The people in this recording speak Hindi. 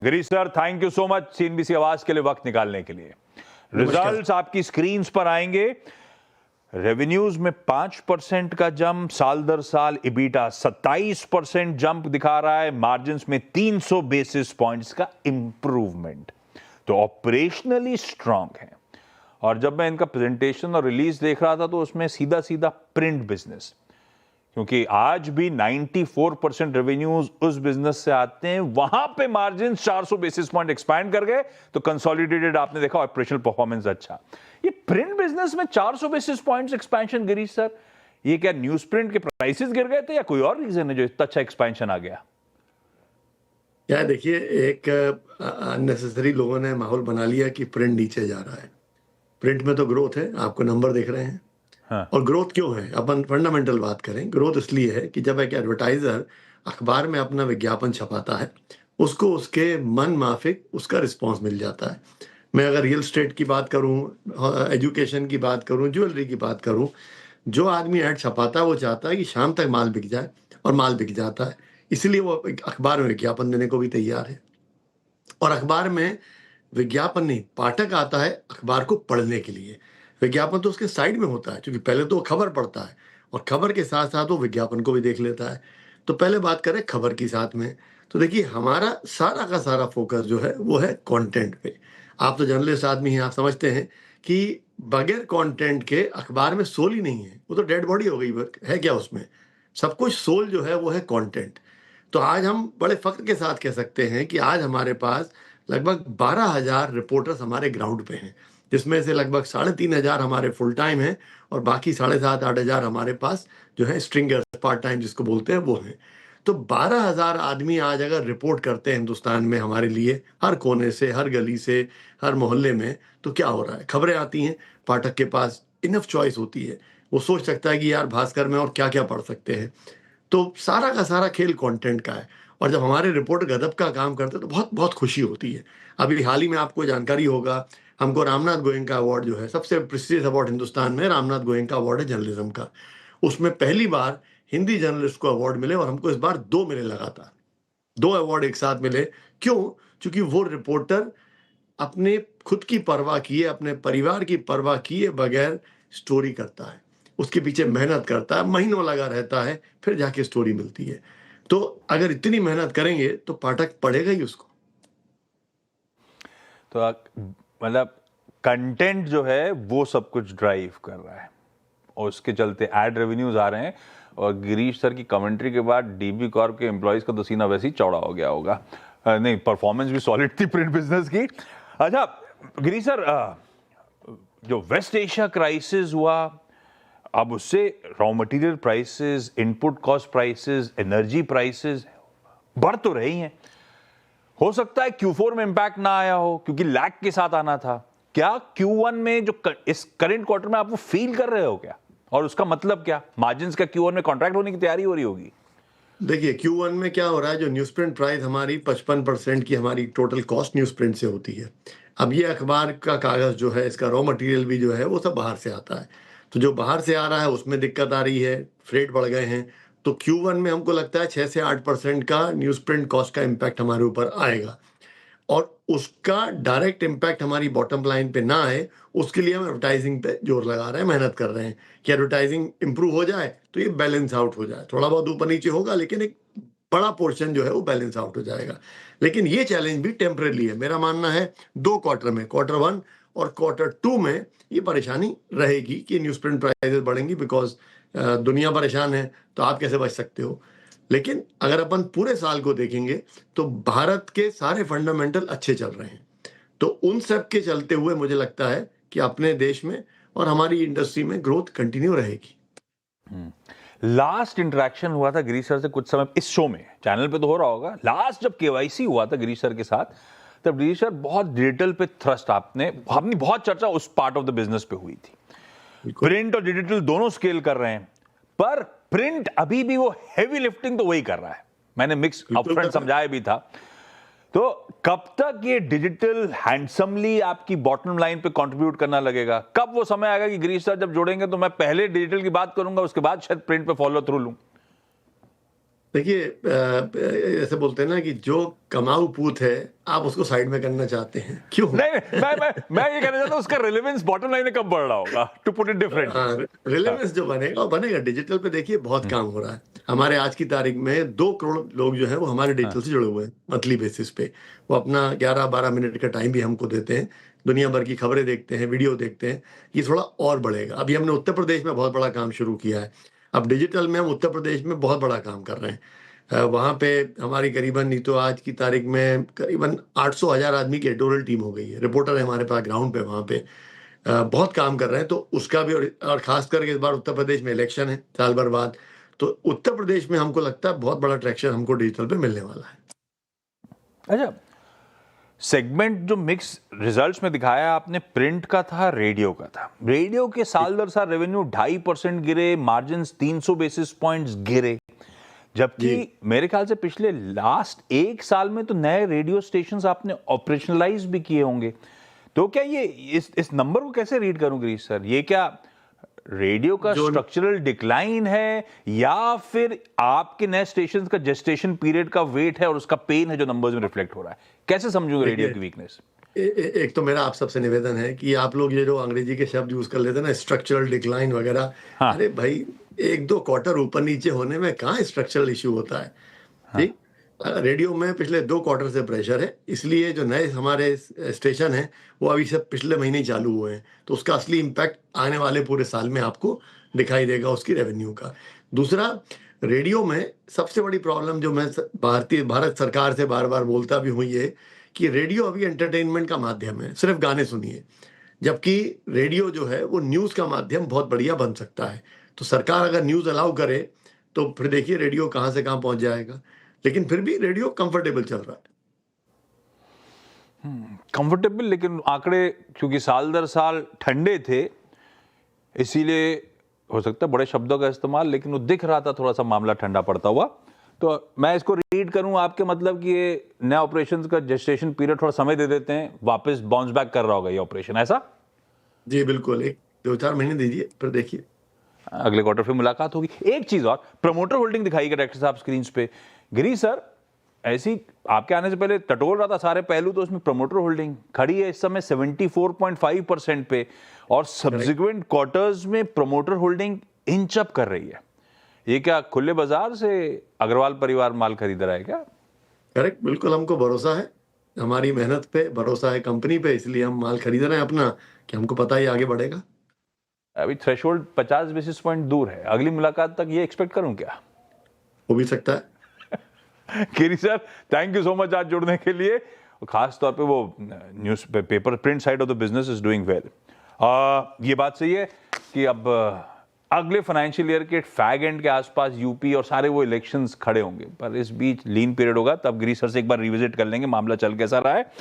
Girish sir, thank you so much CNBC आवाज के लिए वक्त निकालने के लिए। रिजल्ट्स आपकी स्क्रीन्स पर आएंगे। रेवेन्यूज में 5% का जंप, साल दर साल इबीटा 27% जंप दिखा रहा है, मार्जिन्स में 300 बेसिस पॉइंट्स का इंप्रूवमेंट, तो ऑपरेशनली स्ट्रांग है। और जब मैं इनका प्रेजेंटेशन और रिलीज देख रहा था तो उसमें सीधा सीधा प्रिंट बिजनेस, क्योंकि आज भी 94% रेवेन्यूज उस बिजनेस से आते हैं, वहां पे मार्जिन 400 बेसिस पॉइंट एक्सपैंड कर गए, तो कंसोलिडेटेड आपने देखा ऑपरेशनल परफॉर्मेंस अच्छा। ये प्रिंट बिजनेस में 400 basis points expansion, Girish sir, ये क्या न्यूज प्रिंट के प्राइसेस गिर गए थे या कोई और रीजन है जो इतना अच्छा एक्सपेंशन आ गया? क्या देखिए, एक अननेसेसरी लोगों ने माहौल बना लिया कि प्रिंट नीचे जा रहा है। प्रिंट में तो ग्रोथ है, आपको नंबर दिख रहे हैं। हाँ। और ग्रोथ क्यों है, अपन फंडामेंटल बात करें। ग्रोथ इसलिए है कि जब एक एडवर्टाइजर अखबार में अपना विज्ञापन छपाता है, उसको उसके मन माफिक उसका रिस्पॉन्स मिल जाता है। मैं अगर रियल एस्टेट की बात करूं, एजुकेशन की बात करूं, ज्वेलरी की बात करूं, जो आदमी ऐड छपाता है वो चाहता है कि शाम तक माल बिक जाए, और माल बिक जाता है। इसलिए वो एक अखबार में विज्ञापन देने को भी तैयार है। और अखबार में विज्ञापन नहीं, पाठक आता है अखबार को पढ़ने के लिए। विज्ञापन तो उसके साइड में होता है, क्योंकि पहले तो वो खबर पढ़ता है और खबर के साथ साथ वो विज्ञापन को भी देख लेता है। तो पहले बात करें खबर की साथ में, तो देखिए हमारा सारा का सारा फोकस जो है वो है कंटेंट पे। आप तो जर्नलिस्ट आदमी हैं, आप समझते हैं कि बगैर कंटेंट के अखबार में सोल ही नहीं है, वो तो डेड बॉडी हो गई है क्या उसमें। सब कुछ सोल जो है वो है कंटेंट। तो आज हम बड़े फख्र के साथ कह सकते हैं कि आज हमारे पास लगभग 12,000 रिपोर्टर्स हमारे ग्राउंड पे हैं, जिसमें से लगभग 3,500 हमारे फुल टाइम हैं और बाकी 7,500-8,000 हमारे पास जो है स्ट्रिंगर्स, पार्ट टाइम जिसको बोलते हैं, वो हैं। तो 12,000 आदमी आज अगर रिपोर्ट करते हैं हिंदुस्तान में हमारे लिए, हर कोने से, हर गली से, हर मोहल्ले में, तो क्या हो रहा है? खबरें आती हैं, पाठक के पास इनफ चॉइस होती है, वो सोच सकता है कि यार भास्कर में और क्या क्या पढ़ सकते हैं। तो सारा का सारा खेल कंटेंट का है। और जब हमारे रिपोर्टर गदब का काम करते हैं तो बहुत बहुत खुशी होती है। अभी हाल ही में आपको जानकारी होगा, हमको रामनाथ गोयनका अवार्ड जो है, सबसे प्रेस्टिजियस अवार्ड हिंदुस्तान में रामनाथ गोयनका अवार्ड है जर्नलिज्म का। उसमें पहली बार हिंदी जर्नलिस्ट को अवार्ड मिले, और हमको इस बार 2 मिले लगातार। 2 अवार्ड एक साथ मिले। क्यों? क्योंकि वो रिपोर्टर अपने खुद की परवाह किए, अपने परिवार की परवाह किए बगैर स्टोरी करता है। उसके पीछे मेहनत करता है, महीनों लगा रहता है, फिर जाके स्टोरी मिलती है। तो अगर इतनी मेहनत करेंगे तो पाठक पढ़ेगा ही उसको। तो मतलब कंटेंट जो है वो सब कुछ ड्राइव कर रहा है, और उसके चलते एड रेवेन्यूज आ रहे हैं। और गिरीश सर की कमेंट्री के बाद डीबी कॉर्प के एम्प्लॉयज का तो सीना वैसे ही चौड़ा हो गया होगा। नहीं, परफॉर्मेंस भी सॉलिड थी प्रिंट बिजनेस की। अच्छा गिरीश सर, जो वेस्ट एशिया क्राइसिस हुआ, अब उससे raw material prices, input cost prices, energy prices बढ़ तो रही हैं। हो सकता है Q4 में इंपैक्ट ना आया हो क्योंकि लैग के साथ आना था। क्या Q1 में जो इस करंट क्वार्टर में आप वो फील कर रहे हो क्या? और उसका मतलब क्या, मार्जिन्स का Q1 में कॉन्ट्रैक्ट होने की तैयारी हो रही होगी? देखिए Q1 में क्या हो रहा है, जो न्यूज प्रिंट प्राइस हमारी 55% की हमारी टोटल कॉस्ट न्यूज प्रिंट से होती है। अब ये अखबार का कागज जो है, इसका रॉ मटेरियल भी जो है वो सब बाहर से आता है। तो जो बाहर से आ रहा है उसमें दिक्कत आ रही है, फ्रेट बढ़ गए हैं। तो Q1 में हमको लगता है 6 से 8% का न्यूज प्रिंट कॉस्ट का इम्पैक्ट हमारे ऊपर आएगा। और उसका डायरेक्ट इम्पैक्ट हमारी बॉटम लाइन पे ना आए, उसके लिए हम एडवर्टाइजिंग पे जोर लगा रहे हैं, मेहनत कर रहे हैं कि एडवर्टाइजिंग इंप्रूव हो जाए तो ये बैलेंस आउट हो जाए। थोड़ा बहुत ऊपर नीचे होगा, लेकिन एक बड़ा पोर्शन जो है वो बैलेंस आउट हो जाएगा। लेकिन ये चैलेंज भी टेम्परेरी है। मेरा मानना है 2 क्वार्टर में, क्वार्टर 1 और क्वार्टर 2 में ये परेशानी रहेगी कि न्यूज प्रिंट प्राइसेस बढ़ेंगी, बिकॉज दुनिया परेशान है, तो आप कैसे बच सकते हो। लेकिन अगर अपन पूरे साल को देखेंगे तो भारत के सारे फंडामेंटल अच्छे चल रहे हैं। तो उन सब के चलते हुए मुझे लगता है कि अपने देश में और हमारी इंडस्ट्री में ग्रोथ कंटिन्यू रहेगी। लास्ट इंटरेक्शन हुआ था गिरीश सर से कुछ समय इस शो में, चैनल पे तो हो रहा होगा, लास्ट जब केवाईसी हुआ था गिरीश सर के साथ, तब गिरीश सर बहुत डिजिटल पे थ्रस्ट आपने अपनी बहुत चर्चा उस पार्ट ऑफ द बिजनेस पे हुई थी। प्रिंट और डिजिटल दोनों स्केल कर रहे हैं, पर प्रिंट अभी भी वो हैवी लिफ्टिंग तो वही कर रहा है। मैंने मिक्स अपफ्रंट समझाया भी था। तो कब तक ये डिजिटल हैंडसमली आपकी बॉटम लाइन पे कंट्रीब्यूट करना लगेगा? कब वो समय आएगा कि गिरीश सर जब जोड़ेंगे तो मैं पहले डिजिटल की बात करूंगा, उसके बाद शायद प्रिंट पे फॉलो थ्रू लूं? देखिए ऐसे बोलते हैं ना कि जो कमाऊ पूत है आप उसको साइड में करना चाहते हैं, क्यों? नहीं मैं ये कहना चाहता हूँ उसका रिलेवेंस बॉटम लाइन में कब बढ़ रहा होगा, टू पुट इट डिफरेंट। हाँ, रिलेवेंस जो बनेगा वो बनेगा। डिजिटल पे देखिए बहुत काम हो रहा है। हमारे आज की तारीख में 2 करोड़ लोग जो है वो हमारे डिजिटल से जुड़े हुए हैं मंथली बेसिस पे। वो अपना 11-12 मिनट का टाइम भी हमको देते हैं, दुनिया भर की खबरें देखते हैं, वीडियो देखते हैं। ये थोड़ा और बढ़ेगा। अभी हमने उत्तर प्रदेश में बहुत बड़ा काम शुरू किया है। अब डिजिटल में हम उत्तर प्रदेश में बहुत बड़ा काम कर रहे हैं। वहाँ पे हमारी करीबन, नहीं तो आज की तारीख में करीबन 800,000 आदमी की एडिटोरियल टीम हो गई है। रिपोर्टर है हमारे पास ग्राउंड पे वहाँ पे। बहुत काम कर रहे हैं, तो उसका भी। और खास करके इस बार उत्तर प्रदेश में इलेक्शन है साल भर बाद, तो उत्तर प्रदेश में हमको लगता है बहुत बड़ा ट्रैक्शन हमको डिजिटल पे मिलने वाला है। अच्छा, सेगमेंट जो मिक्स रिजल्ट्स में दिखाया आपने, प्रिंट का था, रेडियो का था। रेडियो के साल दर साल रेवेन्यू 2.5% गिरे, मार्जिन 300 बेसिस पॉइंट्स गिरे, जबकि मेरे ख्याल से पिछले लास्ट 1 साल में तो नए रेडियो स्टेशंस आपने ऑपरेशनलाइज भी किए होंगे। तो क्या ये इस नंबर को कैसे रीड करूं गिरीश सर? ये क्या रेडियो का स्ट्रक्चरल डिक्लाइन है, या फिर आपके नए स्टेशंस का जेस्टेशन पीरियड का वेट है और उसका पेन है जो नंबर्स में रिफ्लेक्ट हो रहा है? कैसे समझूंगा रेडियो की वीकनेस? एक तो मेरा आप सबसे निवेदन है कि आप लोग ये जो अंग्रेजी के शब्द यूज कर लेते हैं ना, स्ट्रक्चरल डिक्लाइन वगैरह, हाँ। अरे भाई 1-2 क्वार्टर ऊपर नीचे होने में कहाँ स्ट्रक्चरल इश्यू होता है? ठीक। रेडियो में पिछले 2 क्वार्टर से प्रेशर है, इसलिए जो नए हमारे स्टेशन हैं वो अभी सब पिछले महीने ही चालू हुए हैं, तो उसका असली इम्पैक्ट आने वाले पूरे साल में आपको दिखाई देगा उसकी रेवेन्यू का। दूसरा, रेडियो में सबसे बड़ी प्रॉब्लम जो मैं भारत सरकार से बार बार बोलता भी हूँ, ये कि रेडियो अभी एंटरटेनमेंट का माध्यम है, सिर्फ गाने सुनिए। जबकि रेडियो जो है वो न्यूज़ का माध्यम बहुत बढ़िया बन सकता है। तो सरकार अगर न्यूज़ अलाउ करे तो फिर देखिए रेडियो कहाँ से कहाँ पहुंच जाएगा। लेकिन फिर भी रेडियो कंफर्टेबल चल रहा है। कंफर्टेबल, लेकिन आंकड़े क्योंकि साल दर साल ठंडे थे, इसीलिए हो सकता है बड़े शब्दों का इस्तेमाल, लेकिन वो दिख रहा था थोड़ा सा मामला ठंडा पड़ता हुआ। तो मैं इसको रीड करूं आपके मतलब कि ये नया ऑपरेशंस का जेस्टेशन पीरियड थोड़ा समय दे देते हैं, वापस बाउंस बैक कर रहा होगा ये ऑपरेशन, ऐसा? जी बिल्कुल, 1-2-4 महीने दीजिए फिर देखिए। अगले क्वार्टर फिर मुलाकात होगी। एक चीज और, प्रमोटर होल्डिंग दिखाइएगा डायरेक्टर साहब स्क्रीन पे। गिरी सर, ऐसी आपके आने से पहले टटोल रहा था सारे पहलू, तो उसमें प्रमोटर होल्डिंग खड़ी है इस समय 74.5% पे, और सब्सिक्वेंट क्वार्टर्स में प्रमोटर होल्डिंग इंच अप कर रही है। ये क्या खुले बाजार से अग्रवाल परिवार माल खरीद रहा है क्या? करेक्ट, बिल्कुल हमको भरोसा है, हमारी मेहनत पे भरोसा है कंपनी पे, इसलिए हम माल खरीद रहे हैं अपना, कि हमको पता ही आगे बढ़ेगा। अभी थ्रेशोल्ड 50 बेसिस पॉइंट दूर है, अगली मुलाकात तक ये एक्सपेक्ट करूं क्या? हो भी सकता है। Giri sir, thank you so much आज जुड़ने के लिए। खास तौर पे वो news paper print side of the business is doing well. ये बात सही है कि अब अगले फाइनेंशियल ईयर के फैग एंड के आसपास यूपी और सारे वो इलेक्शंस खड़े होंगे, पर इस बीच लीन पीरियड होगा, तब गिरी सर से एक बार रिविजिट कर लेंगे मामला चल कैसा रहा है।